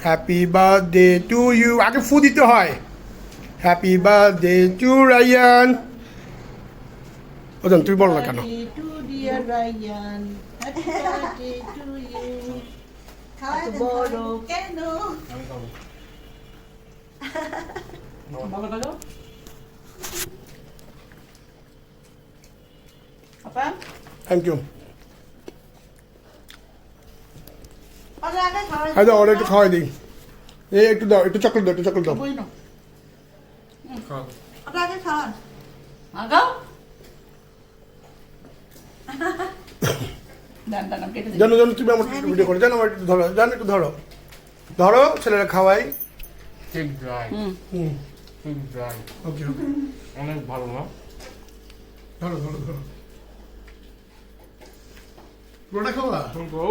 Happy birthday to you. আগে ফু দিতে হয়। Happy birthday to Rayan. ওজন তুই বল না কেন? To dear Rayan, happy birthday to you. বড় কেন? বাবা বলো। আপা থ্যাংক ইউ। আগে খাওয়াই হ্যাঁ, ওরা একটু খাওয়াই দিই। এই একটু দাও, একটু চকলেট দাও, একটু চকলেট দাও। বই না আগে খাওয়ান আগাও দান দান কেটে দিই জানো জানো, তুমি আমার একটু ভিডিও করে জানো, আমার একটু ধরো, জানো একটু ধরো ধরো, ছেলেরা খাওয়াই। ঠিক ড্রাই হুম, ঠিক ড্রাই ওকে ওকে, অনেক ভালো না ধরো ধরো ধরো। পুরোটা খাওয়া? কিন্তু